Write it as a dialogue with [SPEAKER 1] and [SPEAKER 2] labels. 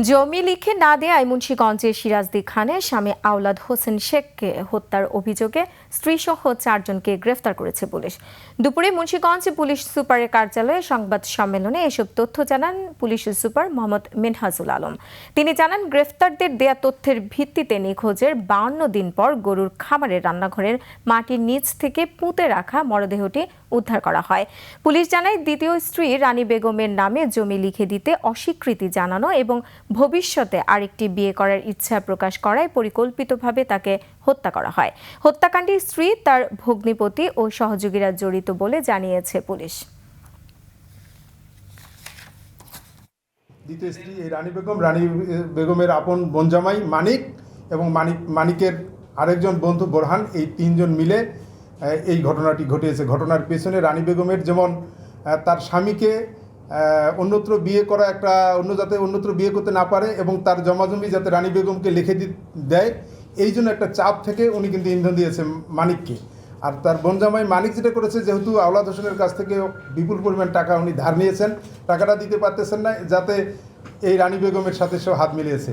[SPEAKER 1] জমি লিখে না দেয়ায় মুন্সিগঞ্জের সিরাজদি খানের স্বামী আওলাদ হোসেন শেখকে হত্যার অভিযোগে স্ত্রীসহ 4 জনকে গ্রেফতার করেছে পুলিশ। দুপুরে মুন্সিগঞ্জ পুলিশ সুপারের কার্যালয়ে সংবাদ সম্মেলনে এসব তথ্য জানান পুলিশ সুপার মোহাম্মদ মিনহাজুল আলম। তিনি জানান, গ্রেফতারদের দেয়া তথ্যের ভিত্তিতে নিখোঁজের 52 দিন পর গরুর খামারের রান্নাঘরের মাটির নিচ থেকে পুঁতে রাখা মরদেহটি উদ্ধার করা হয়। পুলিশ জানায়, দ্বিতীয় স্ত্রী রানী বেগমের নামে জমি লিখে দিতে অস্বীকৃতি জানানো এবং ভবিষ্যতে আরেকটি বিয়ে করার ইচ্ছা প্রকাশ করায় পরিকল্পিতভাবে তাকে হত্যা করা হয়। হত্যাকাণ্ডে স্ত্রী, তার ভগ্নিপতি ও সহযোগীরা জড়িত বলে জানিয়েছে পুলিশ।
[SPEAKER 2] দ্বিতীয় স্ত্রী রানী বেগমের আপন বোনজামাই মানিক এবং মানিকের আরেকজন বন্ধু বোরহান, এই 3 জন মিলে এই ঘটনাটি ঘটিয়েছে। ঘটনার পেছনে রানী বেগমের যেমন তার স্বামীকে অন্যত্র বিয়ে করা অন্যত্র বিয়ে করতে না পারে এবং তার জমাজমি যাতে রানী বেগমকে লিখে দেয়, এই জন্য একটা চাপ থেকে উনি কিন্তু ইন্ধন দিয়েছে মানিককে। আর তার বোনজামাই মানিক যেটা করেছে, যেহেতু আওলাদ হোসেনের কাছ থেকে বিপুল পরিমাণ টাকা উনি ধার নিয়েছেন, টাকাটা দিতে পারতেছেন না, যাতে এই রানী বেগমের সাথে সে হাত মিলিয়েছে।